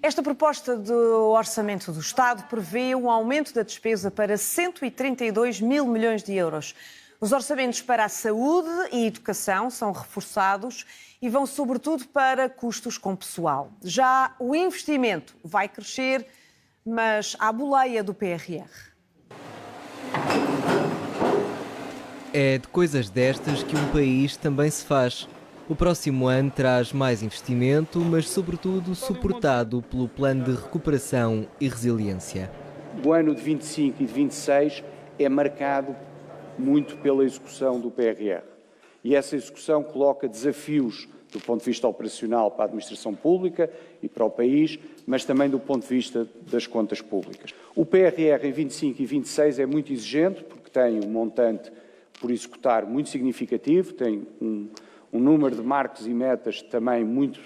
Esta proposta do Orçamento do Estado prevê um aumento da despesa para 132 mil milhões de euros. Os orçamentos para a saúde e educação são reforçados e vão sobretudo para custos com pessoal. Já o investimento vai crescer, mas à boleia do PRR. É de coisas destas que um país também se faz. O próximo ano traz mais investimento, mas sobretudo suportado pelo Plano de Recuperação e Resiliência. O ano de 25 e de 26 é marcado muito pela execução do PRR. E essa execução coloca desafios do ponto de vista operacional para a administração pública e para o país, mas também do ponto de vista das contas públicas. O PRR em 25 e 26 é muito exigente, porque tem um montante por executar muito significativo, tem um número de marcos e metas também muito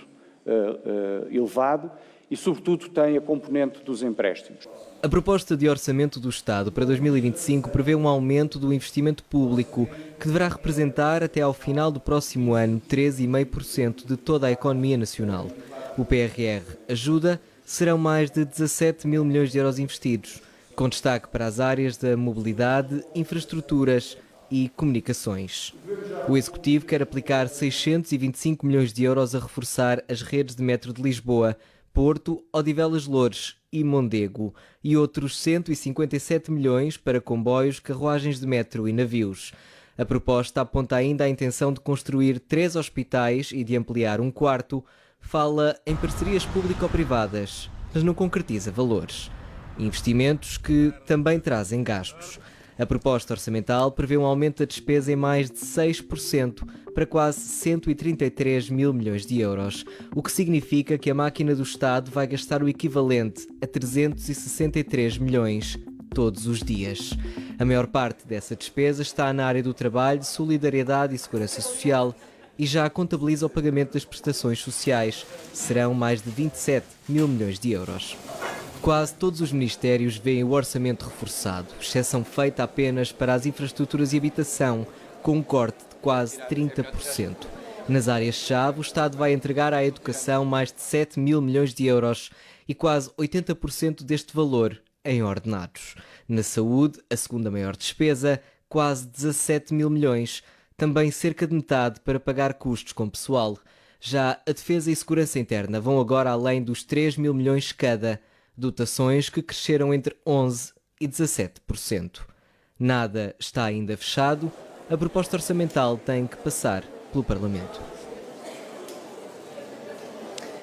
elevado e, sobretudo, tem a componente dos empréstimos. A proposta de orçamento do Estado para 2025 prevê um aumento do investimento público, que deverá representar até ao final do próximo ano 13,5% de toda a economia nacional. O PRR ajuda, serão mais de 17 mil milhões de euros investidos, com destaque para as áreas da mobilidade, infraestruturas e comunicações. O Executivo quer aplicar 625 milhões de euros a reforçar as redes de metro de Lisboa, Porto, Odivelas-Loures e Mondego, e outros 157 milhões para comboios, carruagens de metro e navios. A proposta aponta ainda a intenção de construir 3 hospitais e de ampliar um quarto. Fala em parcerias público-privadas, mas não concretiza valores. Investimentos que também trazem gastos. A proposta orçamental prevê um aumento da despesa em mais de 6% para quase 133 mil milhões de euros, o que significa que a máquina do Estado vai gastar o equivalente a 363 milhões todos os dias. A maior parte dessa despesa está na área do trabalho, solidariedade e segurança social e já contabiliza o pagamento das prestações sociais. Serão mais de 27 mil milhões de euros. Quase todos os ministérios veem o orçamento reforçado, exceção feita apenas para as infraestruturas e habitação, com um corte de quase 30%. Nas áreas-chave, o Estado vai entregar à educação mais de 7 mil milhões de euros e quase 80% deste valor em ordenados. Na saúde, a segunda maior despesa, quase 17 mil milhões, também cerca de metade para pagar custos com pessoal. Já a defesa e segurança interna vão agora além dos 3 mil milhões cada, dotações que cresceram entre 11% e 17%. Nada está ainda fechado, a proposta orçamental tem que passar pelo Parlamento.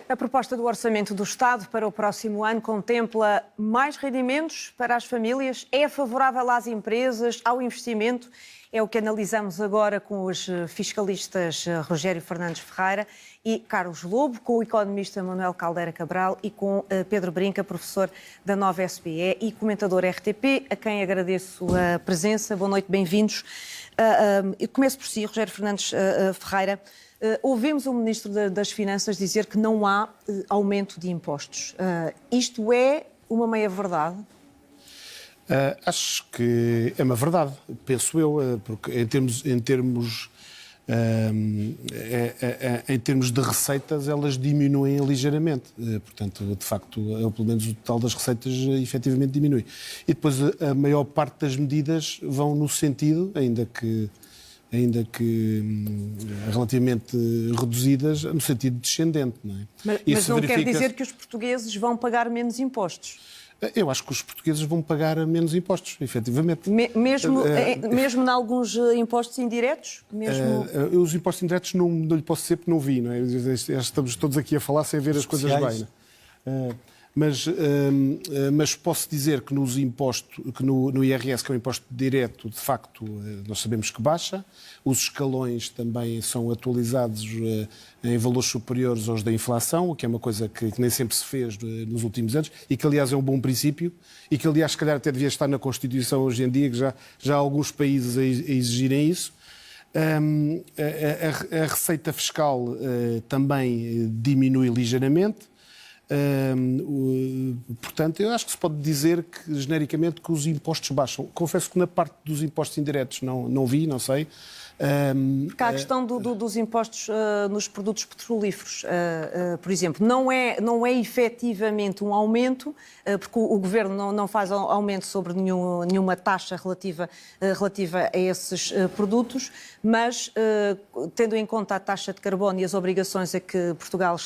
A proposta do Orçamento do Estado para o próximo ano contempla mais rendimentos para as famílias, é favorável às empresas, ao investimento. É o que analisamos agora com os fiscalistas Rogério Fernandes Ferreira e Carlos Lobo, com o economista Manuel Caldeira Cabral e com Pedro Brinca, professor da Nova SBE e comentador RTP, a quem agradeço a presença. Boa noite, bem-vindos. Eu começo por si, Rogério Fernandes Ferreira. Ouvimos o Ministro das Finanças dizer que não há aumento de impostos. Isto é uma meia-verdade? Acho que é uma verdade, penso eu, porque em termos de receitas elas diminuem ligeiramente. Portanto, de facto, pelo menos o total das receitas efetivamente diminui. E depois a maior parte das medidas vão no sentido, ainda que relativamente reduzidas, no sentido descendente. Não é? Mas não quer dizer que os portugueses vão pagar menos impostos? Eu acho que os portugueses vão pagar menos impostos, efetivamente. Mesmo em alguns impostos indiretos? Os impostos indiretos não lhe posso dizer porque não vi, não é? Estamos todos aqui a falar sem ver as coisas bem. Não é? Mas posso dizer que nos impostos, que no IRS, que é um imposto direto, de facto, nós sabemos que baixa. Os escalões também são atualizados em valores superiores aos da inflação, o que é uma coisa que nem sempre se fez nos últimos anos e que, aliás, é um bom princípio e que, aliás, se calhar até devia estar na Constituição hoje em dia, que já há alguns países a exigirem isso. A receita fiscal também diminui ligeiramente. Portanto, eu acho que se pode dizer que, genericamente, que os impostos baixam. Confesso que na parte dos impostos indiretos não vi, não sei, Porque há a questão dos impostos nos produtos petrolíferos, por exemplo, não é efetivamente um aumento, porque o Governo não faz aumento sobre nenhuma taxa relativa a esses produtos, mas tendo em conta a taxa de carbono e as obrigações a que Portugal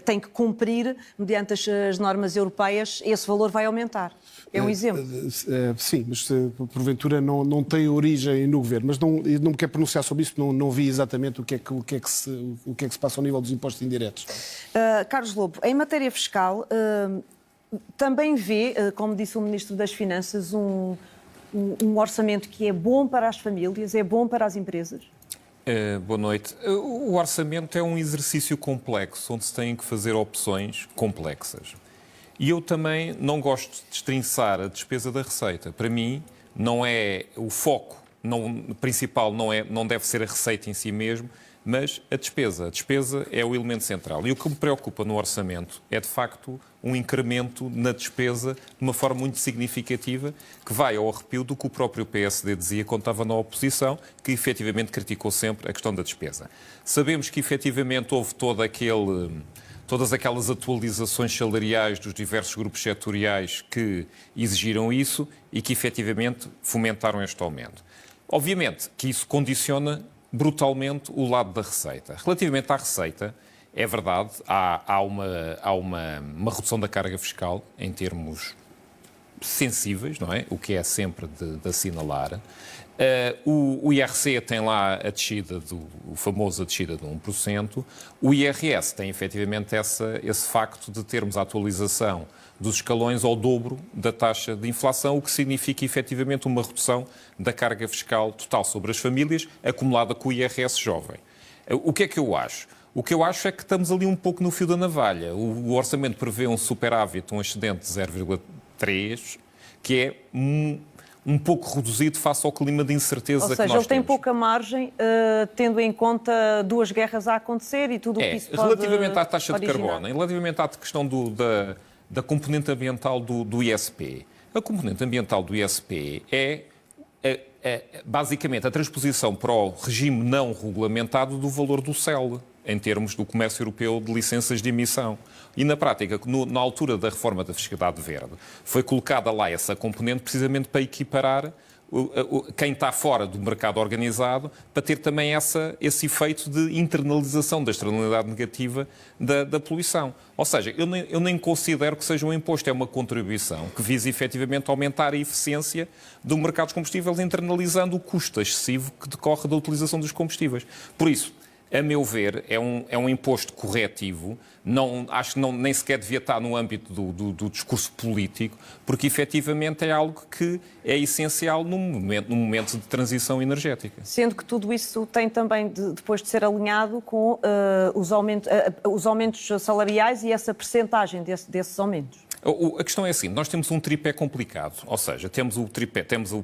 tem que cumprir mediante as normas europeias, esse valor vai aumentar. É um exemplo. Sim, mas porventura não tem origem no Governo. Mas não me quero pronunciar sobre isso, não vi exatamente o que é que se passa ao nível dos impostos indiretos. Carlos Lobo, em matéria fiscal, também vê, como disse o Ministro das Finanças, um orçamento que é bom para as famílias, é bom para as empresas? Boa noite. O orçamento é um exercício complexo, onde se têm que fazer opções complexas. E eu também não gosto de destrinçar a despesa da receita. Para mim, não é o foco principal, não deve ser a receita em si mesmo, mas a despesa. A despesa é o elemento central. E o que me preocupa no orçamento é, de facto, um incremento na despesa de uma forma muito significativa, que vai ao arrepio do que o próprio PSD dizia quando estava na oposição, que efetivamente criticou sempre a questão da despesa. Sabemos que efetivamente houve todas aquelas atualizações salariais dos diversos grupos setoriais que exigiram isso e que efetivamente fomentaram este aumento. Obviamente que isso condiciona brutalmente o lado da receita. Relativamente à receita, é verdade, há uma redução da carga fiscal em termos sensíveis, não é? O que é sempre de assinalar. O IRC tem lá a descida, o famoso descida de 1%. O IRS tem efetivamente esse facto de termos a atualização dos escalões ao dobro da taxa de inflação, o que significa efetivamente uma redução da carga fiscal total sobre as famílias, acumulada com o IRS jovem. O que é que eu acho? O que eu acho é que estamos ali um pouco no fio da navalha. O orçamento prevê um superávit, um excedente de 0,3, que é um pouco reduzido face ao clima de incerteza que nós temos. Ou seja, ele tem pouca margem, tendo em conta duas guerras a acontecer e tudo o que isso pode relativamente à taxa originar. de carbono, e relativamente à questão da componente ambiental do ISP. A componente ambiental do ISP é basicamente a transposição para o regime não regulamentado do valor do CEL, em termos do comércio europeu de licenças de emissão. E na prática, na altura da reforma da fiscalidade verde, foi colocada lá essa componente precisamente para equiparar quem está fora do mercado organizado, para ter também esse efeito de internalização da externalidade negativa da poluição. Ou seja, eu nem considero que seja um imposto, é uma contribuição que visa efetivamente aumentar a eficiência do mercado dos combustíveis, internalizando o custo excessivo que decorre da utilização dos combustíveis. Por isso, a meu ver, é um imposto corretivo. Acho que nem sequer devia estar no âmbito do discurso político, porque efetivamente é algo que é essencial num momento de transição energética. Sendo que tudo isso tem também, depois de ser alinhado com os aumentos salariais e essa percentagem desses aumentos. A questão é assim, nós temos um tripé complicado, ou seja, temos o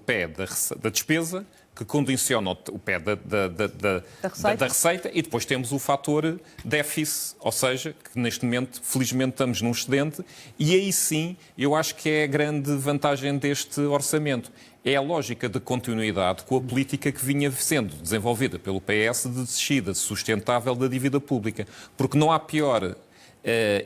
pé da despesa, que condiciona o pé da receita, e depois temos o fator déficit, ou seja, que neste momento, felizmente, estamos num excedente, e aí sim, eu acho que é a grande vantagem deste orçamento. É a lógica de continuidade com a política que vinha sendo desenvolvida pelo PS de descida sustentável da dívida pública, porque não há pior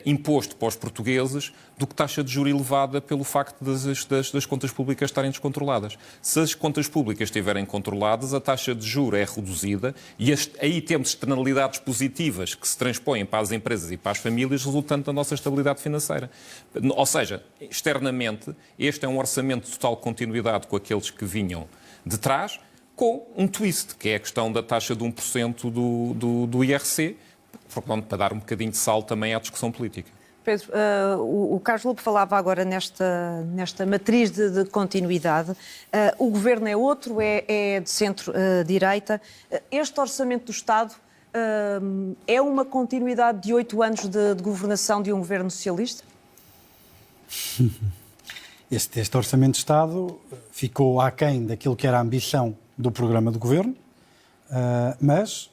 imposto para os portugueses do que taxa de juros elevada pelo facto das contas públicas estarem descontroladas. Se as contas públicas estiverem controladas, a taxa de juros é reduzida e aí temos externalidades positivas que se transpõem para as empresas e para as famílias, resultando da nossa estabilidade financeira. Ou seja, externamente, este é um orçamento de total continuidade com aqueles que vinham de trás, com um twist, que é a questão da taxa de 1% do IRC, para dar um bocadinho de sal também à discussão política. Pedro, o Carlos Lobo falava agora nesta matriz de continuidade. O governo é outro, é de centro-direita. Este orçamento do Estado é uma continuidade de 8 anos de governação de um governo socialista? Este orçamento de Estado ficou aquém daquilo que era a ambição do programa do governo, mas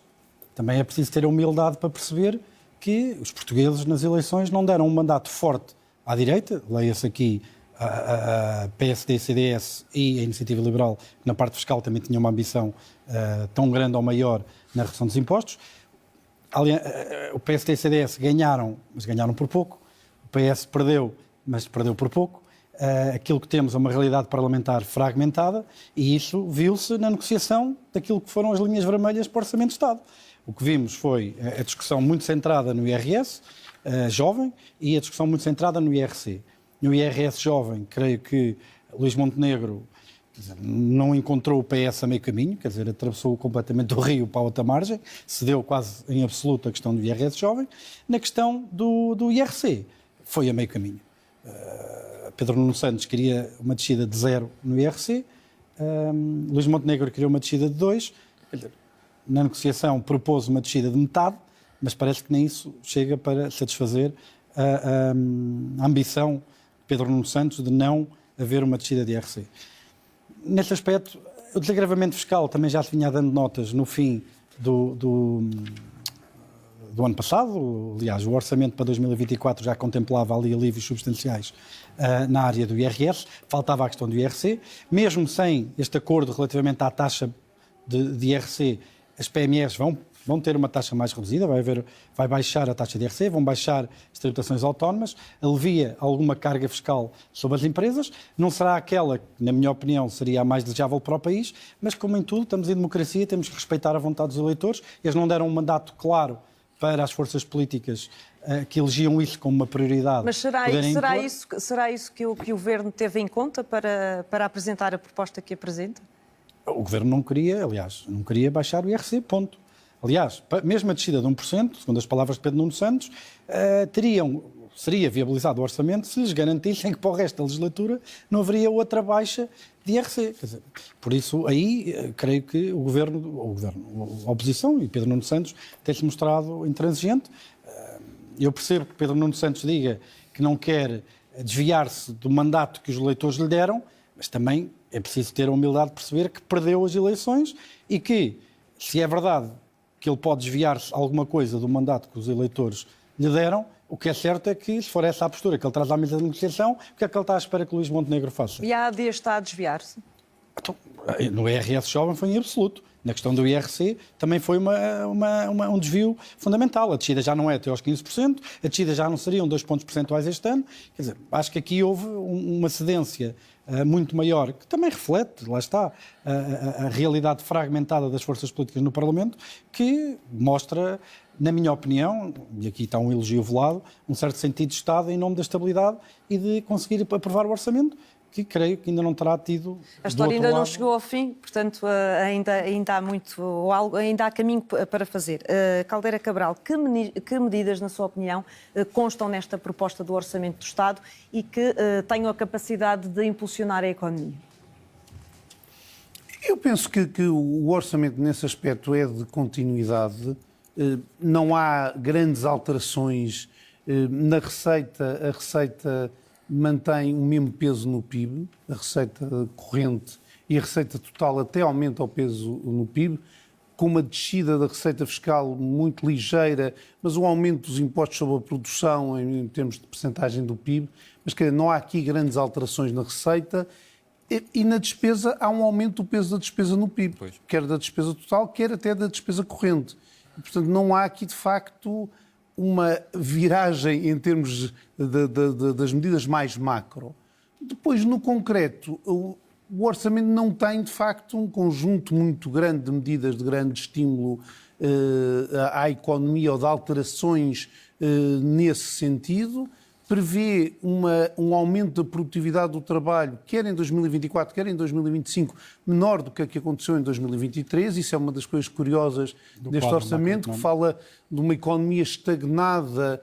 também é preciso ter a humildade para perceber que os portugueses nas eleições não deram um mandato forte à direita, leia-se aqui a PSD, CDS e a Iniciativa Liberal, que na parte fiscal também tinha uma ambição tão grande ou maior na redução dos impostos. O PSD e o CDS ganharam, mas ganharam por pouco. O PS perdeu, mas perdeu por pouco. Aquilo que temos é uma realidade parlamentar fragmentada e isso viu-se na negociação daquilo que foram as linhas vermelhas para o Orçamento de Estado. O que vimos foi a discussão muito centrada no IRS jovem e a discussão muito centrada no IRC. No IRS jovem, creio que Luís Montenegro não encontrou o PS a meio caminho, quer dizer, atravessou completamente o rio para a outra margem, cedeu quase em absoluto a questão do IRS jovem. Na questão do IRC, foi a meio caminho. Pedro Nuno Santos queria uma descida de 0 no IRC, Luís Montenegro queria uma descida de 2, quer dizer, na negociação propôs uma descida de metade, mas parece que nem isso chega para satisfazer a ambição de Pedro Nuno Santos de não haver uma descida de IRC. Nesse aspecto, o desagravamento fiscal também já se vinha dando notas no fim do ano passado. Aliás, o orçamento para 2024 já contemplava ali alívios substanciais na área do IRS. Faltava a questão do IRC. Mesmo sem este acordo relativamente à taxa de IRC, as PMEs vão ter uma taxa mais reduzida, vai baixar a taxa de IRC, vão baixar as tributações autónomas, alivia alguma carga fiscal sobre as empresas, não será aquela que, na minha opinião, seria a mais desejável para o país, mas como em tudo, estamos em democracia, temos que respeitar a vontade dos eleitores, eles não deram um mandato claro para as forças políticas que elegiam isso como uma prioridade. Mas será isso que o Governo teve em conta para apresentar a proposta que apresenta? O Governo não queria baixar o IRC, ponto. Aliás, mesmo a descida de 1%, segundo as palavras de Pedro Nuno Santos, seria viabilizado o orçamento se lhes garantissem que para o resto da legislatura não haveria outra baixa de IRC. Quer dizer, por isso, aí, creio que a oposição e Pedro Nuno Santos tem-se mostrado intransigente. Eu percebo que Pedro Nuno Santos diga que não quer desviar-se do mandato que os eleitores lhe deram, mas também é preciso ter a humildade de perceber que perdeu as eleições e que, se é verdade que ele pode desviar-se alguma coisa do mandato que os eleitores lhe deram, o que é certo é que, se for essa a postura que ele traz à mesa de negociação, o que é que ele está à espera que o Luís Montenegro faça? E a AD está a desviar-se? Então, no IRS jovem foi em absoluto. Na questão do IRC também foi um desvio fundamental. A descida já não é até aos 15%, a descida já não seriam 2 pontos percentuais este ano. Quer dizer, acho que aqui houve uma cedência muito maior, que também reflete, lá está, a realidade fragmentada das forças políticas no Parlamento, que mostra, na minha opinião, e aqui está um elogio velado, um certo sentido de Estado em nome da estabilidade e de conseguir aprovar o orçamento, que creio que ainda não terá tido. A história ainda não chegou ao fim, portanto ainda há caminho para fazer. Caldeira Cabral, que medidas, na sua opinião, constam nesta proposta do Orçamento do Estado e que tenham a capacidade de impulsionar a economia? Eu penso que o orçamento nesse aspecto é de continuidade. Não há grandes alterações na receita. A receita mantém o mesmo peso no PIB, a receita corrente e a receita total até aumenta o peso no PIB, com uma descida da receita fiscal muito ligeira, mas um aumento dos impostos sobre a produção em termos de percentagem do PIB, mas que não há aqui grandes alterações na receita. E na despesa há um aumento do peso da despesa no PIB, pois, quer da despesa total, quer até da despesa corrente. E, portanto, não há aqui, de facto, uma viragem em termos das medidas mais macro. Depois, no concreto, o orçamento não tem, de facto, um conjunto muito grande de medidas de grande estímulo à economia ou de alterações nesse sentido. Prevê um aumento da produtividade do trabalho, quer em 2024, quer em 2025, menor do que aconteceu em 2023. Isso é uma das coisas curiosas deste orçamento, que fala de uma economia estagnada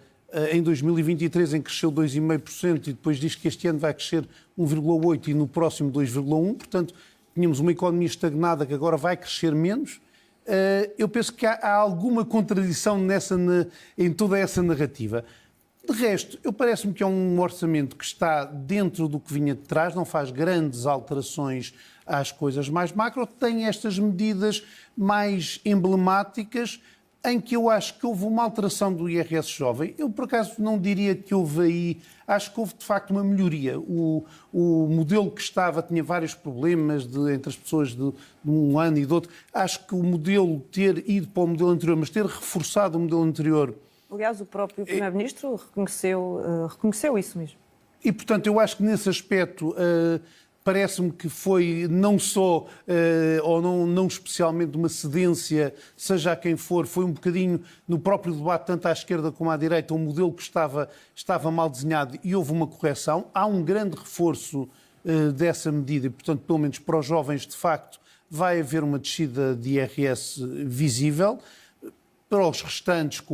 em 2023, em que cresceu 2,5%, e depois diz que este ano vai crescer 1,8% e no próximo 2,1%. Portanto, tínhamos uma economia estagnada que agora vai crescer menos. Eu penso que há alguma contradição em toda essa narrativa. De resto, parece-me que é um orçamento que está dentro do que vinha de trás, não faz grandes alterações às coisas mais macro, tem estas medidas mais emblemáticas, em que eu acho que houve uma alteração do IRS jovem. Eu, por acaso, não diria que houve aí... Acho que houve, de facto, uma melhoria. O modelo que estava tinha vários problemas entre as pessoas de um ano e do outro. Acho que o modelo ter ido para o modelo anterior, mas ter reforçado o modelo anterior... Aliás, o próprio Primeiro-Ministro reconheceu isso mesmo. E, portanto, eu acho que nesse aspecto... Parece-me que foi não só, ou não especialmente, uma cedência, seja a quem for, foi um bocadinho no próprio debate, tanto à esquerda como à direita, um modelo que estava mal desenhado e houve uma correção. Há um grande reforço dessa medida e, portanto, pelo menos para os jovens, de facto, vai haver uma descida de IRS visível. Para os restantes, com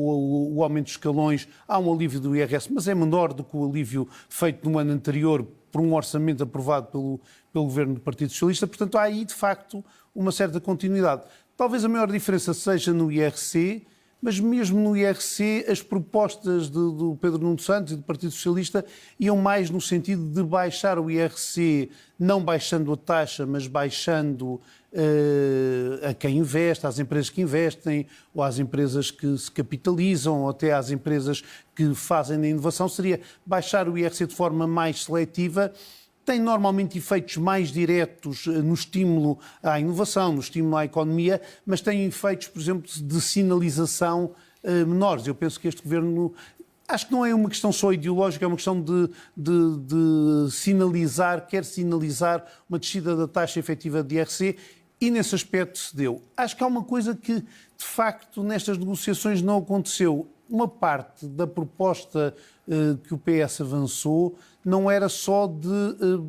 o aumento dos escalões, há um alívio do IRS, mas é menor do que o alívio feito no ano anterior por um orçamento aprovado pelo governo do Partido Socialista. Portanto, há aí, de facto, uma certa continuidade. Talvez a maior diferença seja no IRC, mas mesmo no IRC as propostas do Pedro Nuno Santos e do Partido Socialista iam mais no sentido de baixar o IRC, não baixando a taxa, mas baixando a quem investe, às empresas que investem, ou às empresas que se capitalizam, ou até às empresas que fazem a inovação. Seria baixar o IRC de forma mais seletiva. Tem normalmente efeitos mais diretos no estímulo à inovação, no estímulo à economia, mas tem efeitos, por exemplo, de sinalização menores. Eu penso que este governo... Acho que não é uma questão só ideológica, é uma questão de sinalizar, quer sinalizar uma descida da taxa efetiva de IRC e nesse aspecto se deu. Acho que há uma coisa que, de facto, nestas negociações não aconteceu. Uma parte da proposta que o PS avançou não era só de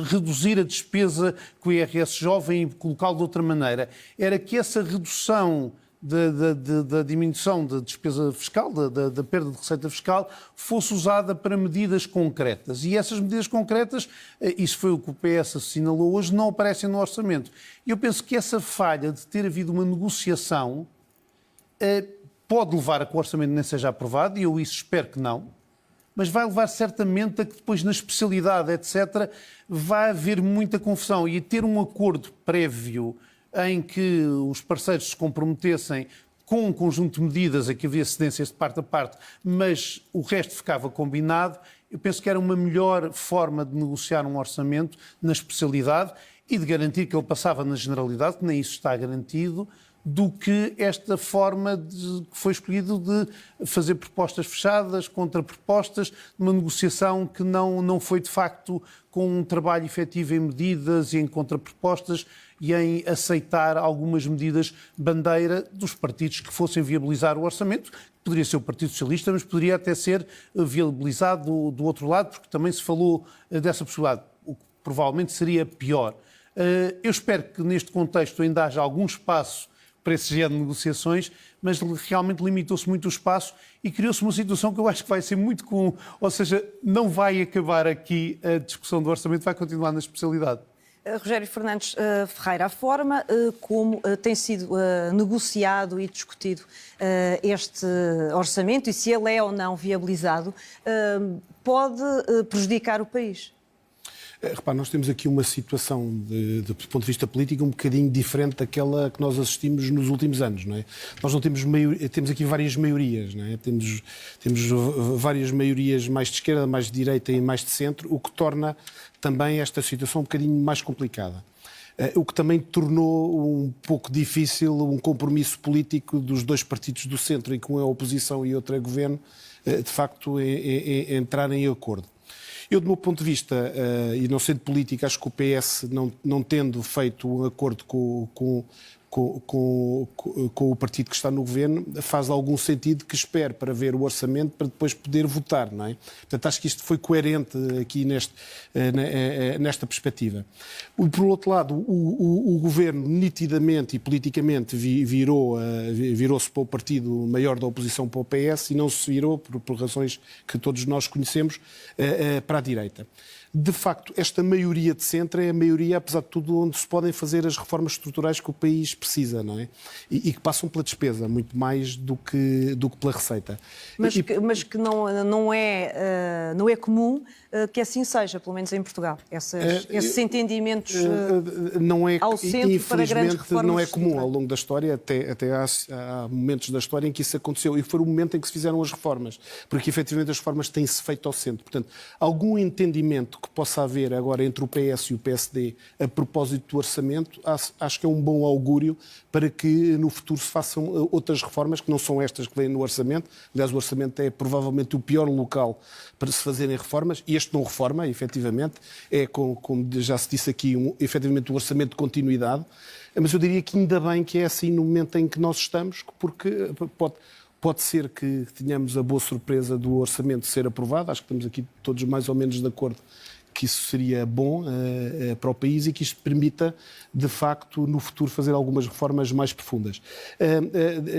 reduzir a despesa com o IRS jovem e colocá-lo de outra maneira. Era que essa redução da diminuição da despesa fiscal, da perda de receita fiscal, fosse usada para medidas concretas. E essas medidas concretas, isso foi o que o PS assinalou hoje, não aparecem no orçamento. E eu penso que essa falha de ter havido uma negociação pode levar a que o orçamento nem seja aprovado, e eu isso espero que não, mas vai levar certamente a que depois na especialidade, etc., vai haver muita confusão. E ter um acordo prévio em que os parceiros se comprometessem com um conjunto de medidas a que havia cedências de parte a parte, mas o resto ficava combinado, eu penso que era uma melhor forma de negociar um orçamento na especialidade e de garantir que ele passava na generalidade, que nem isso está garantido, do que esta forma que foi escolhido de fazer propostas fechadas, contrapropostas, uma negociação que não foi de facto com um trabalho efetivo em medidas e em contrapropostas e em aceitar algumas medidas bandeira dos partidos que fossem viabilizar o orçamento. Poderia ser o Partido Socialista, mas poderia até ser viabilizado do outro lado, porque também se falou dessa possibilidade, o que provavelmente seria pior. Eu espero que neste contexto ainda haja algum espaço para esse género de negociações, mas realmente limitou-se muito o espaço e criou-se uma situação que eu acho que vai ser muito comum, ou seja, não vai acabar aqui a discussão do orçamento, vai continuar na especialidade. Rogério Fernandes Ferreira, a forma como tem sido negociado e discutido este orçamento e se ele é ou não viabilizado pode prejudicar o país? Repare, nós temos aqui uma situação, do ponto de vista político, um bocadinho diferente daquela que nós assistimos nos últimos anos, não é? Nós não temos temos aqui várias maiorias, não é? Temos várias maiorias mais de esquerda, mais de direita e mais de centro, o que torna também esta situação um bocadinho mais complicada. O que também tornou um pouco difícil um compromisso político dos dois partidos do centro, em que um é oposição e outro é governo, de facto entrarem em acordo. Eu, do meu ponto de vista, e não sendo político, acho que o PS, não tendo feito um acordo com o partido que está no governo, faz algum sentido que espere para ver o orçamento para depois poder votar, não é? Portanto, acho que isto foi coerente aqui nesta perspectiva. Por outro lado, o governo nitidamente e politicamente virou-se para o partido maior da oposição, para o PS, e não se virou, por razões que todos nós conhecemos, para a direita. De facto, esta maioria de centro é a maioria, apesar de tudo, onde se podem fazer as reformas estruturais que o país precisa. precisa, não é? E que passam pela despesa, muito mais do que pela receita. Mas que não é comum que assim seja, pelo menos em Portugal. Esses entendimentos não é, ao centro para grandes reformas. Não é comum ao longo da história, até há momentos da história em que isso aconteceu. E foi o momento em que se fizeram as reformas, porque efetivamente as reformas têm-se feito ao centro. Portanto, algum entendimento que possa haver agora entre o PS e o PSD a propósito do orçamento, acho que é um bom augúrio para que no futuro se façam outras reformas, que não são estas que vêm no orçamento. Aliás, o orçamento é provavelmente o pior local para se fazerem reformas, e este não reforma, efetivamente, é, como já se disse aqui, efetivamente um orçamento de continuidade, mas eu diria que ainda bem que é assim no momento em que nós estamos, porque pode ser que tenhamos a boa surpresa do orçamento ser aprovado, acho que estamos aqui todos mais ou menos de acordo que isso seria bom para o país e que isto permita, de facto, no futuro fazer algumas reformas mais profundas.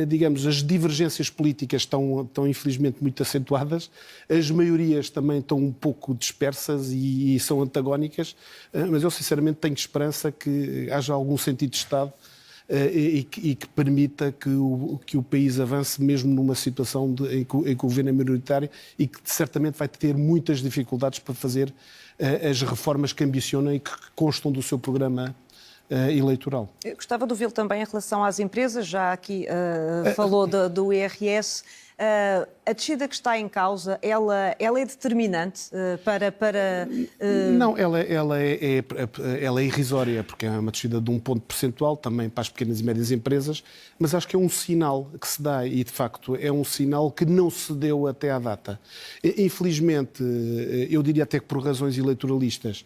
Digamos, as divergências políticas estão infelizmente muito acentuadas, as maiorias também estão um pouco dispersas e são antagónicas, mas eu sinceramente tenho esperança que haja algum sentido de Estado e que permita que o país avance mesmo numa situação em que o governo é minoritário e que certamente vai ter muitas dificuldades para fazer as reformas que ambicionam e que constam do seu programa eleitoral. Eu gostava de ouvi-lo também em relação às empresas, já aqui falou do IRS. A descida que está em causa, ela é determinante para... Não, ela é irrisória, porque é uma descida de 1 ponto percentual, também para as pequenas e médias empresas, mas acho que é um sinal que se dá, e de facto é um sinal que não se deu até à data. Infelizmente, eu diria até que por razões eleitoralistas,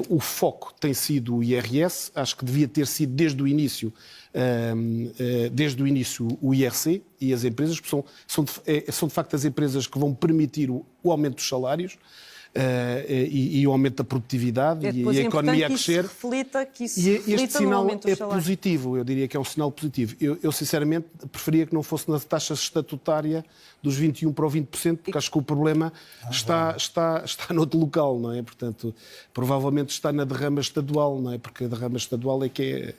o foco tem sido o IRS, acho que devia ter sido desde o início o IRC e as empresas, porque são de facto as empresas que vão permitir o aumento dos salários e o aumento da produtividade e a economia a crescer. E este sinal é positivo, eu diria que é um sinal positivo. Eu sinceramente preferia que não fosse na taxa estatutária dos 21% para o 20%, porque acho que o problema está noutro local, não é? Portanto, provavelmente está na derrama estadual, não é? Porque a derrama estadual é que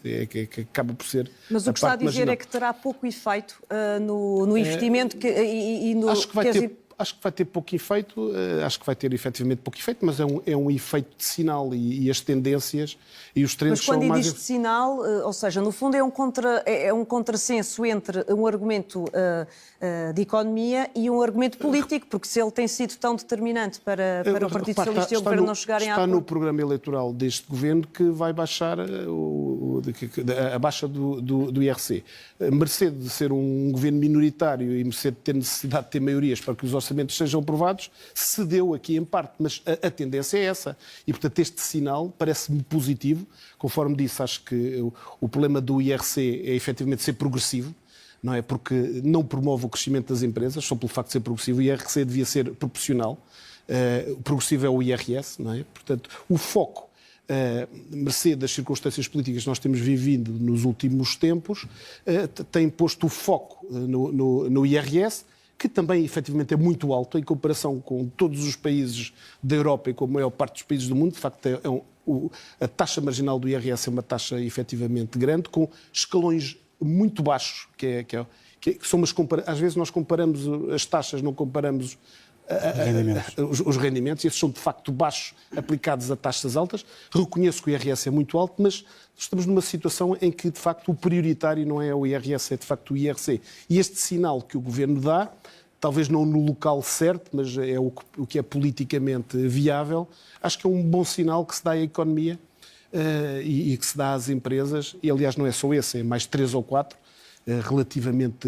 acaba por ser. Mas o que está a dizer é que terá pouco efeito no investimento e no. Acho que vai ter pouco efeito, acho que vai ter efetivamente pouco efeito, mas é um efeito de sinal e as tendências e os trends são mais... Mas quando diz de sinal, ou seja, no fundo é um contrassenso entre um argumento de economia e um argumento político, porque se ele tem sido tão determinante para o Partido Socialista e o Governo não chegarem a acordo... Está no programa eleitoral deste Governo que vai baixar a baixa do IRC. Mercê de ser um Governo minoritário e mercê de ter necessidade de ter maiorias para que os orçamentos sejam aprovados, cedeu aqui em parte, mas a tendência é essa. E, portanto, este sinal parece-me positivo. Conforme disse, acho que o problema do IRC é efetivamente ser progressivo, não é? Porque não promove o crescimento das empresas, só pelo facto de ser progressivo. O IRC devia ser proporcional. O progressivo é o IRS, não é? Portanto, o foco, mercê das circunstâncias políticas que nós temos vivido nos últimos tempos, tem posto o foco no IRS, que também efetivamente é muito alto em comparação com todos os países da Europa e com a maior parte dos países do mundo. De facto, a taxa marginal do IRS é uma taxa efetivamente grande, com escalões muito baixos, que são às vezes nós comparamos as taxas, não comparamos os rendimentos, e esses são de facto baixos aplicados a taxas altas. Reconheço que o IRS é muito alto, mas estamos numa situação em que de facto o prioritário não é o IRS, é de facto o IRC. E este sinal que o Governo dá, talvez não no local certo, mas é o que é politicamente viável, acho que é um bom sinal que se dá à economia e que se dá às empresas, e aliás não é só esse, é mais 3 ou 4, relativamente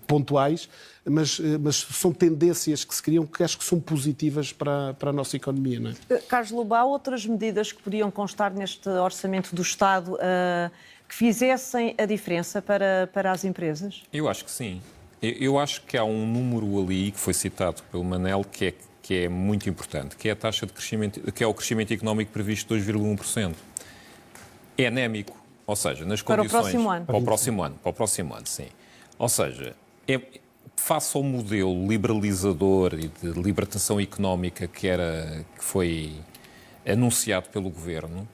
pontuais, mas são tendências que se criam que acho que são positivas para a nossa economia. Não é? Carlos Lobo, há outras medidas que podiam constar neste orçamento do Estado que fizessem a diferença para as empresas? Eu acho que sim. Eu acho que há um número ali que foi citado pelo Manel que é muito importante, que é a taxa de crescimento, que é o crescimento económico previsto de 2,1%. É anémico. Ou seja, nas condições... Para o próximo ano. Para o próximo ano, sim. Ou seja, face ao modelo liberalizador e de libertação económica que foi anunciado pelo Governo,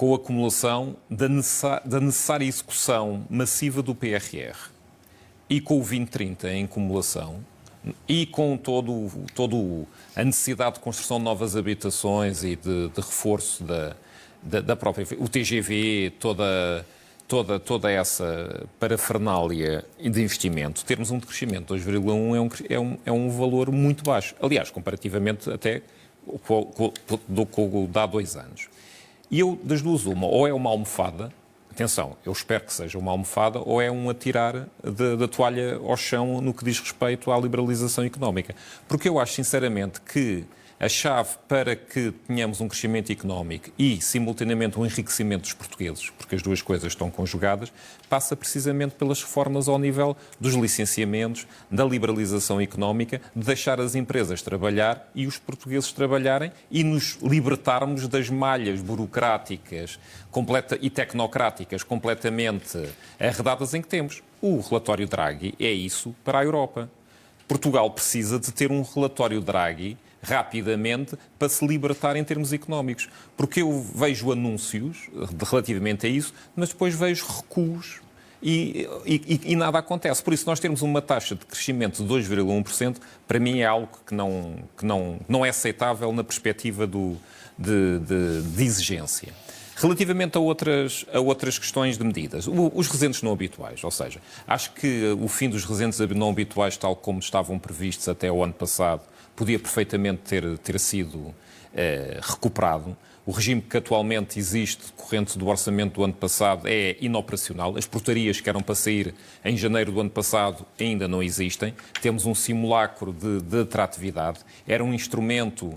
com a acumulação da necessária execução massiva do PRR e com o 2030 em acumulação e com toda a necessidade de construção de novas habitações e de reforço da própria... O TGV, toda essa parafernália de investimento, termos um decrescimento de 2,1 é um valor muito baixo. Aliás, comparativamente até com o de há 2 anos. E eu, das duas, ou é uma almofada, atenção, eu espero que seja uma almofada, ou é um atirar da toalha ao chão no que diz respeito à liberalização económica. Porque eu acho, sinceramente, que a chave para que tenhamos um crescimento económico e, simultaneamente, um enriquecimento dos portugueses, porque as duas coisas estão conjugadas, passa precisamente pelas reformas ao nível dos licenciamentos, da liberalização económica, de deixar as empresas trabalhar e os portugueses trabalharem e nos libertarmos das malhas burocráticas e tecnocráticas completamente arredadas em que temos. O relatório Draghi é isso para a Europa. Portugal precisa de ter um relatório Draghi rapidamente para se libertar em termos económicos. Porque eu vejo anúncios relativamente a isso, mas depois vejo recuos e nada acontece. Por isso, nós termos uma taxa de crescimento de 2,1%, para mim é algo que não é aceitável na perspectiva de exigência. Relativamente a outras questões de medidas, os residentes não habituais, ou seja, acho que o fim dos residentes não habituais, tal como estavam previstos até o ano passado, podia perfeitamente ter sido recuperado. O regime que atualmente existe, decorrente do orçamento do ano passado, é inoperacional. As portarias que eram para sair em janeiro do ano passado ainda não existem. Temos um simulacro de atratividade. Era um instrumento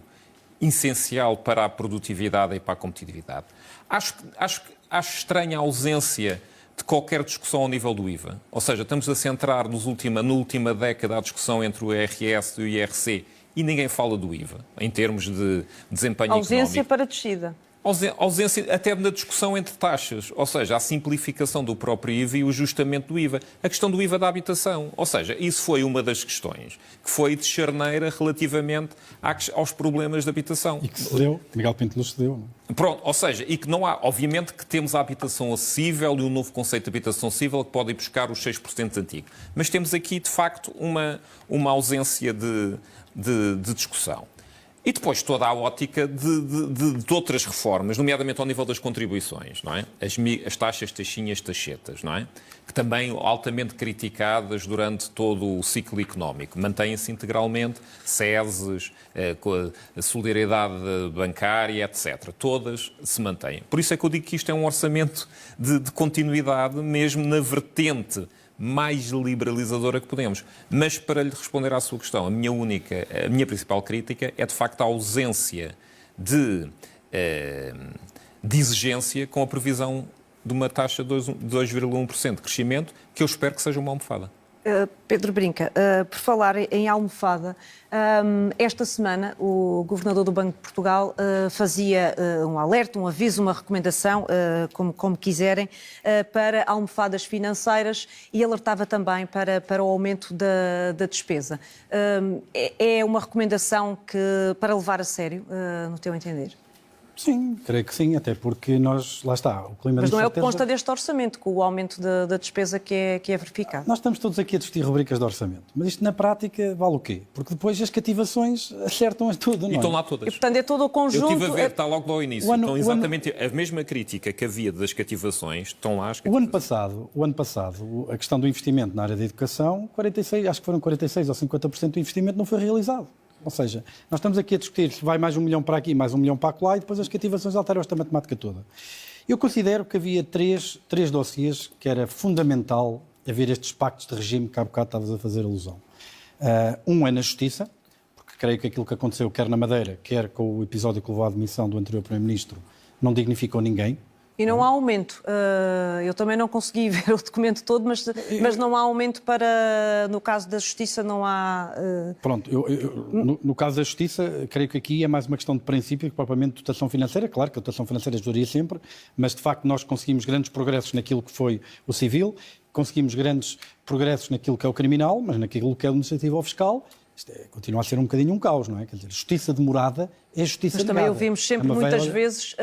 essencial para a produtividade e para a competitividade. Acho estranha a ausência de qualquer discussão ao nível do IVA. Ou seja, estamos a centrar na última década a discussão entre o IRS e o IRC e ninguém fala do IVA, em termos de desempenho económico. Ausência para descida. Ausência até na discussão entre taxas, ou seja, a simplificação do próprio IVA e o ajustamento do IVA. A questão do IVA da habitação, ou seja, isso foi uma das questões que foi de charneira relativamente aos problemas de habitação. E que se deu, Miguel Pinto Luz se deu. Não? Pronto, ou seja, e que não há, obviamente que temos a habitação acessível e um novo conceito de habitação acessível que pode ir buscar os 6% antigo. Mas temos aqui, de facto, uma ausência de discussão. E depois toda a ótica de outras reformas, nomeadamente ao nível das contribuições, não é? As taxas, taxinhas, taxetas, não é? Que também altamente criticadas durante todo o ciclo económico. Mantêm-se integralmente, SESes, a solidariedade bancária, etc. Todas se mantêm. Por isso é que eu digo que isto é um orçamento de continuidade, mesmo na vertente mais liberalizadora que podemos. Mas, para lhe responder à sua questão, a minha principal crítica é, de facto, a ausência de exigência com a previsão de uma taxa de 2,1% de crescimento, que eu espero que seja uma almofada. Pedro Brinca, por falar em almofada, esta semana o Governador do Banco de Portugal fazia um alerta, um aviso, uma recomendação, como quiserem, para almofadas financeiras e alertava também para o aumento da despesa. É uma recomendação para levar a sério, no teu entender? Sim, creio que sim, até porque lá está, o clima Mas de não é o que incerteza... consta deste orçamento, com o aumento da despesa que é verificado. Nós estamos todos aqui a discutir rubricas de orçamento, mas isto na prática vale o quê? Porque depois as cativações acertam a tudo, não é? E estão lá todas. E, portanto, é todo o conjunto... Eu estive a ver, está logo ao início, estão exatamente a mesma crítica que havia das cativações, estão lá as cativações. O ano passado, a questão do investimento na área da educação, acho que foram 46% ou 50% do investimento não foi realizado. Ou seja, nós estamos aqui a discutir se vai mais 1 milhão para aqui, mais 1 milhão para lá e depois as cativações alteram esta matemática toda. Eu considero que havia três dossiês que era fundamental haver estes pactos de regime que há bocado estavas a fazer alusão. Um é na Justiça, porque creio que aquilo que aconteceu quer na Madeira, quer com o episódio que levou à demissão do anterior Primeiro-Ministro, não dignificou ninguém. E não há aumento. Eu também não consegui ver o documento todo, mas não há aumento para... No caso da Justiça não há... Pronto, no caso da Justiça, creio que aqui é mais uma questão de princípio que propriamente dotação financeira. Claro que a dotação financeira ajudaria sempre, mas de facto nós conseguimos grandes progressos naquilo que foi o civil, conseguimos grandes progressos naquilo que é o criminal, mas naquilo que é o administrativo ou fiscal, isto continua a ser um bocadinho um caos, não é? Quer dizer, justiça demorada é justiça demorada. Mas também ouvimos sempre, muitas vezes...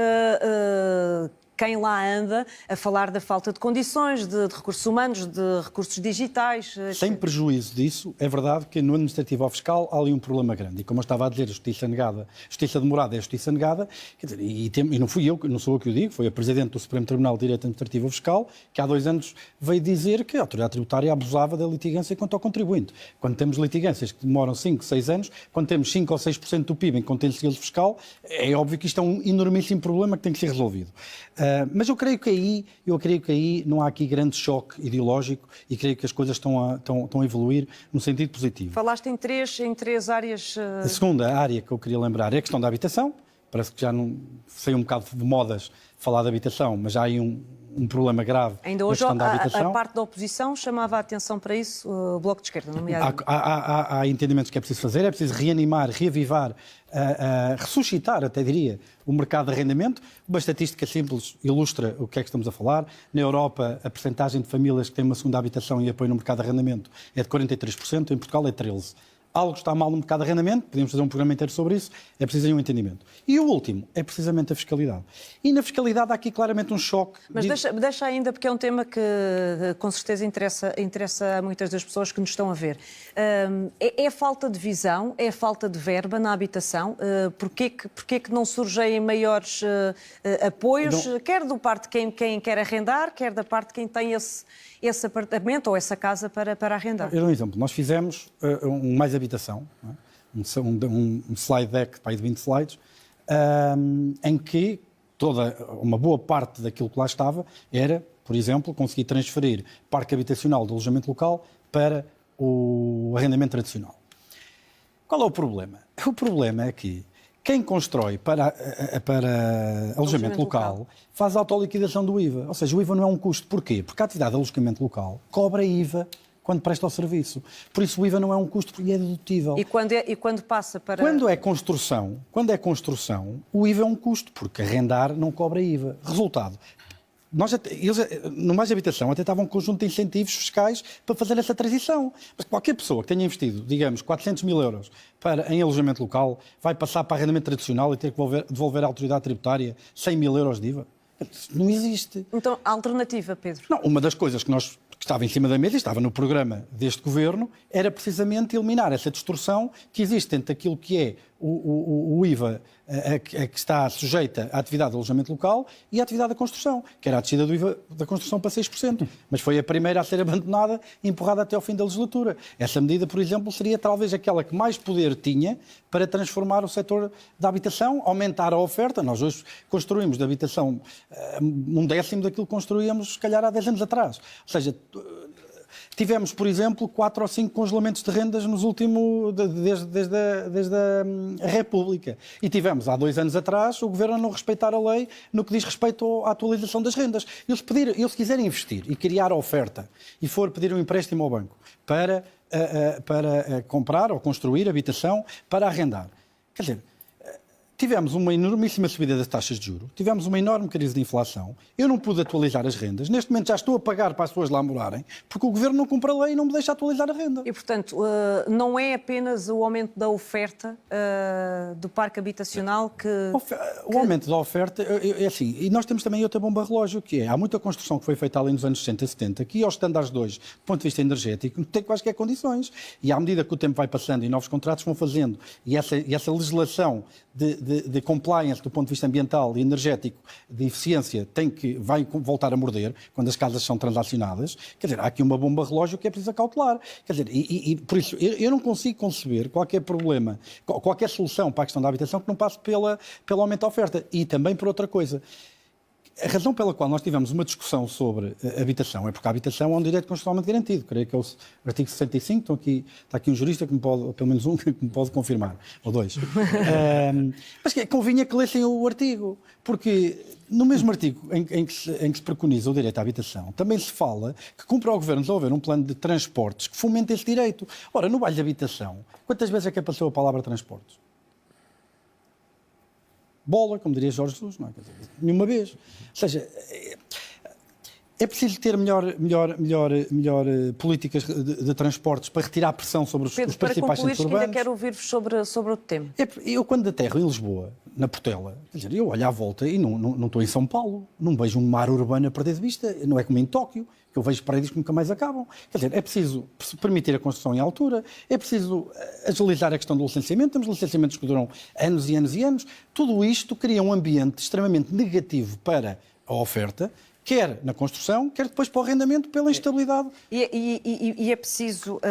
quem lá anda a falar da falta de condições, de recursos humanos, de recursos digitais. Sem prejuízo disso, é verdade que no administrativo ou fiscal há ali um problema grande. E como eu estava a dizer, a justiça negada, justiça demorada é a justiça negada, quer dizer, e não fui eu, não sou eu que o digo, foi a Presidente do Supremo Tribunal de Direito Administrativo ou Fiscal, que há 2 anos veio dizer que a autoridade tributária abusava da litigância quanto ao contribuinte. Quando temos litigâncias que demoram 5, 6 anos, quando temos 5 ou 6% do PIB em contém sigilo fiscal, é óbvio que isto é um enormíssimo problema que tem que ser resolvido. Mas eu creio que aí não há aqui grande choque ideológico e creio que as coisas estão a evoluir no sentido positivo. Falaste em três áreas... A segunda área que eu queria lembrar é a questão da habitação. Parece que já não sei um bocado de modas falar de habitação, mas já há aí um problema grave ainda hoje na questão da habitação. a parte da oposição chamava a atenção para isso, o Bloco de Esquerda, nomeadamente. Há entendimentos que é preciso fazer, é preciso reanimar, reavivar, ressuscitar, até diria, o mercado de arrendamento. Uma estatística simples ilustra o que é que estamos a falar. Na Europa, a percentagem de famílias que têm uma segunda habitação e apoio no mercado de arrendamento é de 43%, em Portugal é 13%. Algo está mal no mercado de arrendamento, podemos fazer um programa inteiro sobre isso, é preciso aí um entendimento. E o último é precisamente a fiscalidade. E na fiscalidade há aqui claramente um choque. Mas deixa ainda, porque é um tema que com certeza interessa a muitas das pessoas que nos estão a ver. É a falta de visão, é a falta de verba na habitação? Porquê que não surgem maiores apoios, quer do parte de quem quer arrendar, quer da parte de quem tem esse apartamento ou essa casa para arrendar? Eu dou um exemplo. Nós fizemos um Mais Habitação, não é? um slide deck de 20 slides, em que uma boa parte daquilo que lá estava era, por exemplo, conseguir transferir parque habitacional do alojamento local para o arrendamento tradicional. Qual é o problema? O problema é que quem constrói para alojamento local faz a autoliquidação do IVA. Ou seja, o IVA não é um custo. Porquê? Porque a atividade de alojamento local cobra IVA quando presta o serviço. Por isso o IVA não é um custo porque é dedutível. E quando passa para... Quando é construção, o IVA é um custo, porque arrendar não cobra IVA. Resultado, eles, no Mais Habitação, até estavam um conjunto de incentivos fiscais para fazer essa transição. Mas qualquer pessoa que tenha investido, digamos, 400 mil euros em alojamento local, vai passar para arrendamento tradicional e ter que devolver à autoridade tributária 100 mil euros de IVA? Isso não existe. Então, a alternativa, Pedro? Não, uma das coisas que estava em cima da mesa e estava no programa deste governo era precisamente eliminar essa distorção que existe entre aquilo que é o IVA que está sujeita à atividade de alojamento local e à atividade da construção, que era a descida do IVA da construção para 6%. Mas foi a primeira a ser abandonada e empurrada até ao fim da legislatura. Essa medida, por exemplo, seria talvez aquela que mais poder tinha para transformar o setor da habitação, aumentar a oferta. Nós hoje construímos de habitação 1/10 daquilo que construíamos, se calhar, há 10 anos atrás. Ou seja, tivemos, por exemplo, 4 ou 5 congelamentos de rendas desde a República. E tivemos, há 2 anos atrás, o Governo a não respeitar a lei no que diz respeito à atualização das rendas. Eles se quiserem investir e criar a oferta e for pedir um empréstimo ao banco para comprar ou construir habitação para arrendar, quer dizer, tivemos uma enormíssima subida das taxas de juros, tivemos uma enorme crise de inflação, eu não pude atualizar as rendas, neste momento já estou a pagar para as pessoas lá morarem, porque o Governo não cumpre a lei e não me deixa atualizar a renda. E, portanto, não é apenas o aumento da oferta do parque habitacional que... O aumento da oferta é assim, e nós temos também outra bomba relógio, que é, há muita construção que foi feita ali nos anos 60 e 70, que aos estándares 2, do ponto de vista energético, não tem quaisquer condições. E à medida que o tempo vai passando e novos contratos vão fazendo, e essa legislação de compliance do ponto de vista ambiental e energético, de eficiência, vai voltar a morder quando as casas são transacionadas. Quer dizer, há aqui uma bomba relógio que é preciso cautelar. Quer dizer, e por isso, eu não consigo conceber qualquer problema, qualquer solução para a questão da habitação que não passe pelo aumento da oferta. E também por outra coisa. A razão pela qual nós tivemos uma discussão sobre habitação é porque a habitação é um direito constitucionalmente garantido. Creio que é o artigo 65, está aqui um jurista que me pode, pelo menos um, que me pode confirmar, ou 2. Mas convinha que lessem o artigo, porque no mesmo artigo em que se preconiza o direito à habitação, também se fala que cumpre ao Governo desenvolver um plano de transportes que fomente esse direito. Ora, no bairro de habitação, quantas vezes é que apareceu a palavra transportes? Bola, como diria Jorge Jesus, não é? Nenhuma vez. Ou seja, É preciso ter melhor políticas de transportes para retirar a pressão sobre os Pedro, principais centros ainda urbanos. quero ouvir-vos sobre o tema. Eu, quando aterro em Lisboa, na Portela, quer dizer, eu olho à volta e não estou em São Paulo, não vejo um mar urbano a perder de vista, não é como em Tóquio, que eu vejo prédios que nunca mais acabam. Quer dizer, é preciso permitir a construção em altura, é preciso agilizar a questão do licenciamento, temos licenciamentos que duram anos e anos e anos. Tudo isto cria um ambiente extremamente negativo para a oferta, quer na construção, quer depois para o arrendamento, pela instabilidade. E é preciso,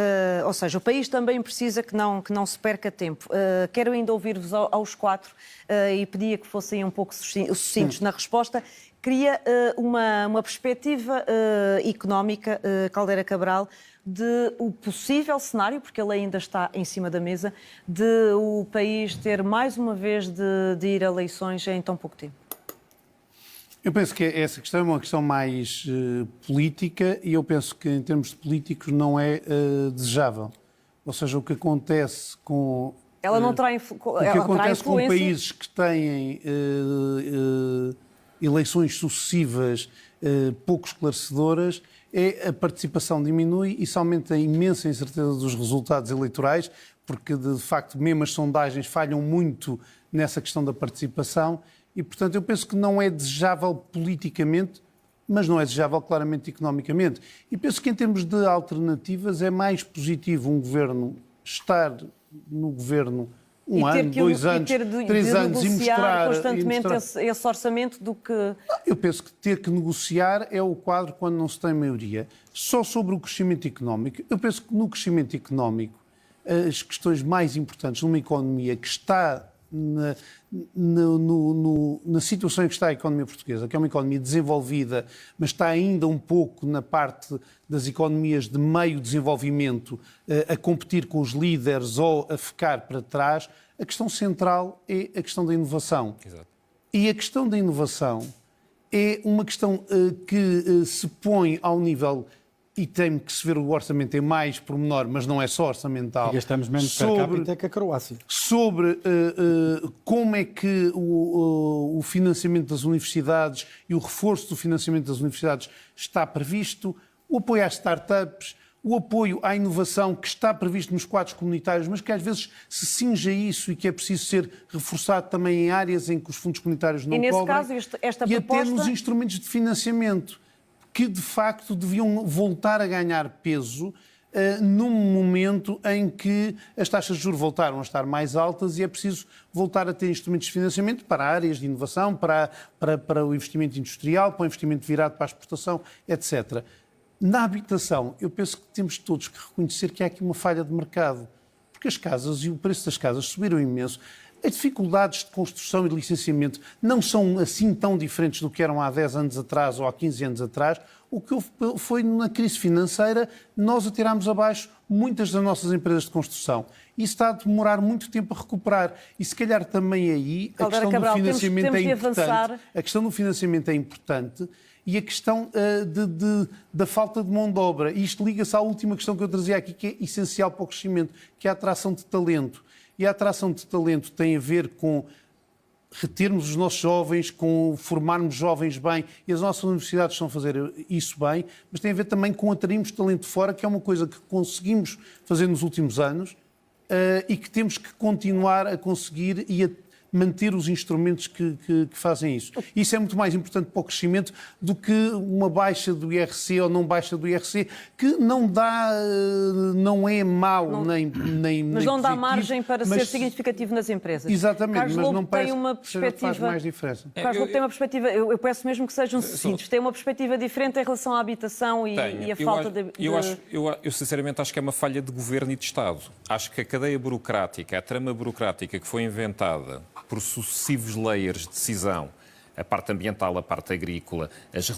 ou seja, o país também precisa que não se perca tempo. Quero ainda ouvir-vos aos quatro e pedia que fossem um pouco sucintos na resposta. Queria uma perspectiva económica, Caldeira Cabral, de o possível cenário, porque ele ainda está em cima da mesa, de o país ter mais uma vez de ir a eleições em tão pouco tempo. Eu penso que essa questão é uma questão mais política e eu penso que, em termos de políticos, não é desejável. Ou seja, o que acontece com... Ela não terá o que acontece com países que têm eleições sucessivas pouco esclarecedoras é a participação diminui e isso aumenta a imensa incerteza dos resultados eleitorais, porque, de facto, mesmo as sondagens falham muito nessa questão da participação. E, portanto, eu penso que não é desejável politicamente, mas não é desejável claramente economicamente. E penso que, em termos de alternativas, é mais positivo um governo estar no governo um ano, 2 anos, 3 anos e mostrar constantemente esse orçamento do que... Eu penso que ter que negociar é o quadro quando não se tem maioria. Só sobre o crescimento económico, eu penso que no crescimento económico as questões mais importantes numa economia que está na situação em que está a economia portuguesa, que é uma economia desenvolvida, mas está ainda um pouco na parte das economias de meio desenvolvimento, a competir com os líderes ou a ficar para trás, a questão central é a questão da inovação. Exato. E a questão da inovação é uma questão que se põe ao nível... E tem que se ver o orçamento em mais pormenor, mas não é só orçamental. E gastamos menos per capita que a Croácia. Sobre como é que o financiamento das universidades e o reforço do financiamento das universidades está previsto, o apoio às startups, o apoio à inovação que está previsto nos quadros comunitários, mas que às vezes se cinge a isso e que é preciso ser reforçado também em áreas em que os fundos comunitários não cobrem. E nesse caso, esta e proposta... até nos instrumentos de financiamento, que de facto deviam voltar a ganhar peso num momento em que as taxas de juros voltaram a estar mais altas e é preciso voltar a ter instrumentos de financiamento para áreas de inovação, para o investimento industrial, para o investimento virado para a exportação, etc. Na habitação, eu penso que temos todos que reconhecer que há aqui uma falha de mercado, porque as casas e o preço das casas subiram imenso. As dificuldades de construção e de licenciamento não são assim tão diferentes do que eram há 10 anos atrás ou há 15 anos atrás. O que foi na crise financeira, nós atirámos abaixo muitas das nossas empresas de construção. Isso está a demorar muito tempo a recuperar. E se calhar também aí a questão do financiamento é importante. A questão do financiamento é importante e a questão da falta de mão de obra. E isto liga-se à última questão que eu trazia aqui, que é essencial para o crescimento, que é a atração de talento. E a atração de talento tem a ver com retermos os nossos jovens, com formarmos jovens bem, e as nossas universidades estão a fazer isso bem, mas tem a ver também com atrairmos talento de fora, que é uma coisa que conseguimos fazer nos últimos anos e que temos que continuar a conseguir e a manter os instrumentos que fazem isso. Isso é muito mais importante para o crescimento do que uma baixa do IRC ou não baixa do IRC, que não é mau nem mas não dá positivo, margem para ser significativo nas empresas. Exatamente, Carlos mas Lobo não parece tem uma que perspectiva... faz mais diferença. Carlos Lobo tem uma perspectiva, eu peço mesmo que sejam sucintos, tem uma perspectiva diferente em relação à habitação e a falta de... Eu sinceramente acho que é uma falha de governo e de Estado. Acho que a cadeia burocrática, a trama burocrática que foi inventada por sucessivos layers de decisão, a parte ambiental, a parte agrícola, as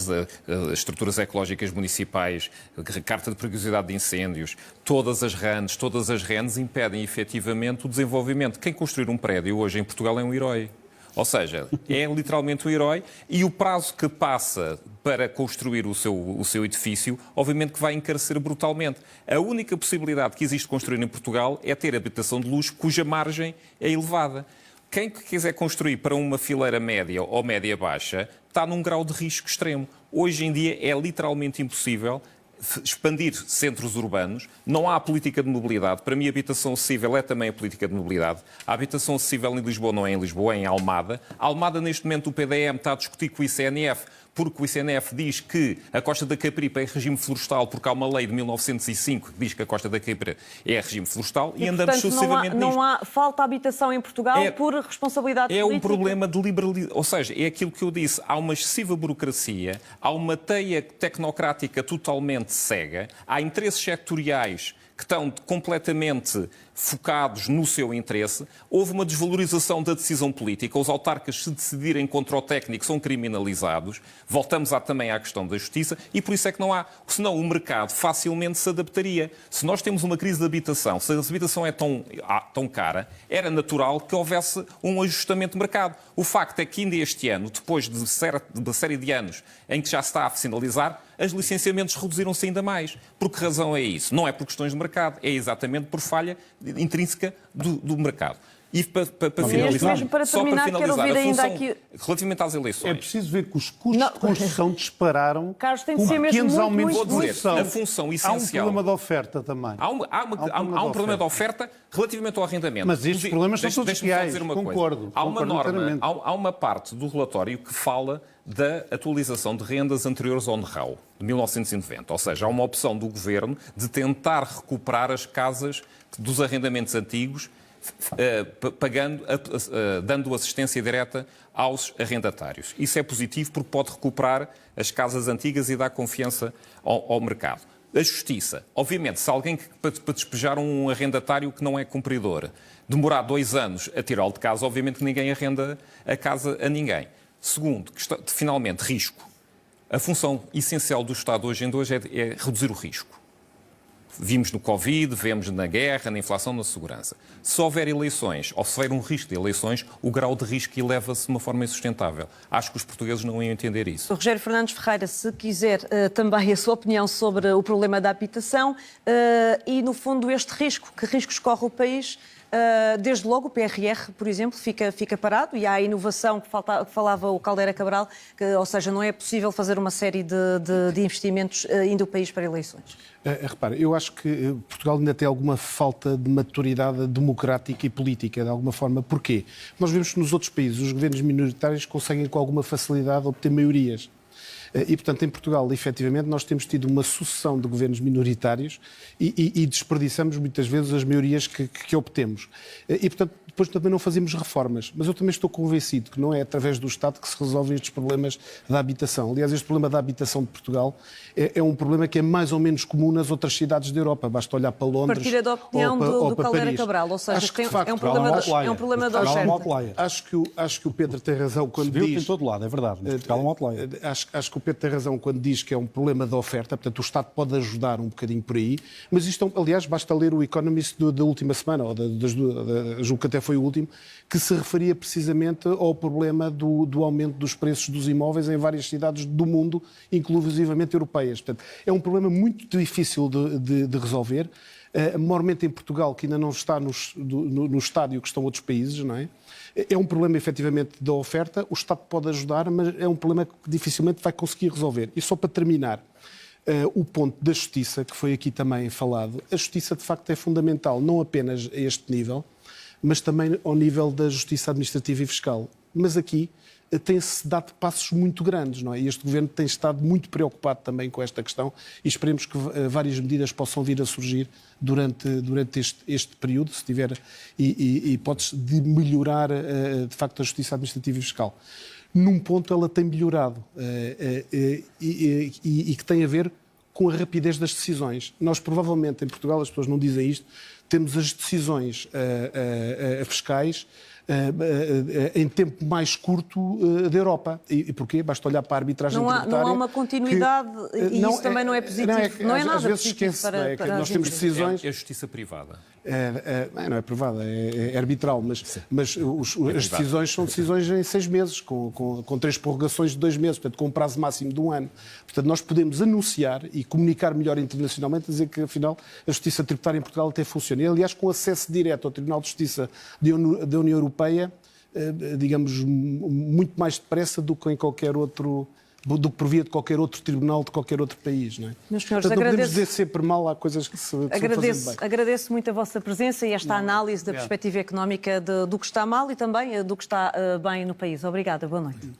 estruturas ecológicas municipais, a carta de perigosidade de incêndios, todas as RANs impedem efetivamente o desenvolvimento. Quem construir um prédio hoje em Portugal é um herói. Ou seja, é literalmente um herói e o prazo que passa para construir o seu edifício, obviamente que vai encarecer brutalmente. A única possibilidade que existe de construir em Portugal é ter habitação de luxo cuja margem é elevada. quem quiser construir para uma fileira média ou média-baixa está num grau de risco extremo. Hoje em dia é literalmente impossível expandir centros urbanos, não há política de mobilidade. Para mim, a habitação acessível é também a política de mobilidade. A habitação acessível em Lisboa não é em Lisboa, é em Almada. Almada, neste momento, o PDM está a discutir com o ICNF, porque o ICNF diz que a Costa da Caparica é regime florestal, porque há uma lei de 1905 que diz que a Costa da Caparica é regime florestal, e andamos portanto, sucessivamente nisto. Não há falta de habitação em Portugal por responsabilidade política? É um problema de liberalização, ou seja, é aquilo que eu disse, há uma excessiva burocracia, há uma teia tecnocrática totalmente cega, há interesses sectoriais que estão completamente focados no seu interesse. Houve uma desvalorização da decisão política. Os autarcas, se decidirem contra o técnico, são criminalizados. Voltamos também à questão da justiça e por isso é que não há. Senão o mercado facilmente se adaptaria. Se nós temos uma crise de habitação, se a habitação é tão cara, era natural que houvesse um ajustamento de mercado. O facto é que ainda este ano, depois de uma série de anos em que já se está a sinalizar, os licenciamentos reduziram-se ainda mais. Por que razão é isso? Não é por questões de mercado, é exatamente por falha intrínseca do mercado. E para finalizar, mesmo para terminar, quero ouvir ainda aqui... relativamente às eleições... É preciso ver que os custos de construção dispararam, Carlos, tem de com ser mesmo pequenos muito, aumentos muito, de produção. A função essencial... Há um problema de oferta também. Há um problema de oferta relativamente ao arrendamento. Mas estes problemas são todos reais, concordo. Há uma norma, há uma parte do relatório que fala da atualização de rendas anteriores ao NRAU, de 1990. Ou seja, há uma opção do Governo de tentar recuperar as casas dos arrendamentos antigos, dando assistência direta aos arrendatários. Isso é positivo porque pode recuperar as casas antigas e dar confiança ao mercado. A justiça. Obviamente, se alguém para despejar um arrendatário que não é cumpridor demorar 2 anos a tirá-lo de casa, obviamente que ninguém arrenda a casa a ninguém. Segundo, finalmente, risco. A função essencial do Estado hoje é reduzir o risco. Vimos no Covid, vemos na guerra, na inflação, na segurança. Se houver eleições, ou se houver um risco de eleições, o grau de risco eleva-se de uma forma insustentável. Acho que os portugueses não iam entender isso. O Rogério Fernandes Ferreira, se quiser também a sua opinião sobre o problema da habitação e, no fundo, este risco, que riscos corre o país... Desde logo o PRR, por exemplo, fica parado e há a inovação que falava o Caldeira Cabral, ou seja, não é possível fazer uma série de investimentos indo o país para eleições. Repara, eu acho que Portugal ainda tem alguma falta de maturidade democrática e política, de alguma forma. Porquê? Nós vemos que nos outros países os governos minoritários conseguem com alguma facilidade obter maiorias. E, portanto, em Portugal, efetivamente, nós temos tido uma sucessão de governos minoritários e desperdiçamos muitas vezes as maiorias que obtemos. E, portanto, depois também não fazemos reformas. Mas eu também estou convencido que não é através do Estado que se resolvem estes problemas da habitação. Aliás, este problema da habitação de Portugal é um problema que é mais ou menos comum nas outras cidades da Europa. Basta olhar para Londres. Partilha da opinião do Caldeira Cabral, ou seja, acho que, de facto, é um problema da oferta. Acho que o Pedro tem razão quando diz... em todo lado, é verdade. Portugal é um outlier. Acho que o Pedro tem razão quando diz que é um problema da oferta, portanto o Estado pode ajudar um bocadinho por aí, mas isto, aliás, basta ler o Economist da última semana, ou julgo que até foi o último, que se referia precisamente ao problema do aumento dos preços dos imóveis em várias cidades do mundo, inclusivamente europeias. Portanto, é um problema muito difícil de resolver, maiormente em Portugal, que ainda não está no estádio que estão outros países, não é? É um problema, efetivamente, da oferta. O Estado pode ajudar, mas é um problema que dificilmente vai conseguir resolver. E só para terminar, o ponto da justiça, que foi aqui também falado. A justiça, de facto, é fundamental, não apenas a este nível, mas também ao nível da justiça administrativa e fiscal. Mas aqui tem-se dado passos muito grandes, não é? E este Governo tem estado muito preocupado também com esta questão e esperemos que várias medidas possam vir a surgir durante este período, se tiver hipótese de melhorar, de facto, a justiça administrativa e fiscal. Num ponto ela tem melhorado e que tem a ver com a rapidez das decisões. Nós, provavelmente, em Portugal, as pessoas não dizem isto, temos as decisões fiscais em tempo mais curto da Europa. E porquê? Basta olhar para a arbitragem tributária. Não há uma continuidade e isso também não é positivo. Não é nada às vezes positivo esquece, para nós temos decisões... É a justiça privada. Não é privada, é arbitral, mas as decisões são decisões em 6 meses, com 3 prorrogações de 2 meses, portanto, com um prazo máximo de 1 ano. Portanto, nós podemos anunciar e comunicar melhor internacionalmente, dizer que, afinal, a justiça tributária em Portugal até funciona. E, aliás, com acesso direto ao Tribunal de Justiça da União Europeia, digamos, muito mais depressa do que em qualquer outro, do que por via de qualquer outro tribunal de qualquer outro país. Não é? Meus senhores, Portanto, não podemos dizer sempre mal, há coisas que se fazem bem. Agradeço muito a vossa presença e esta análise da perspectiva económica do que está mal e também do que está bem no país. Obrigada, boa noite.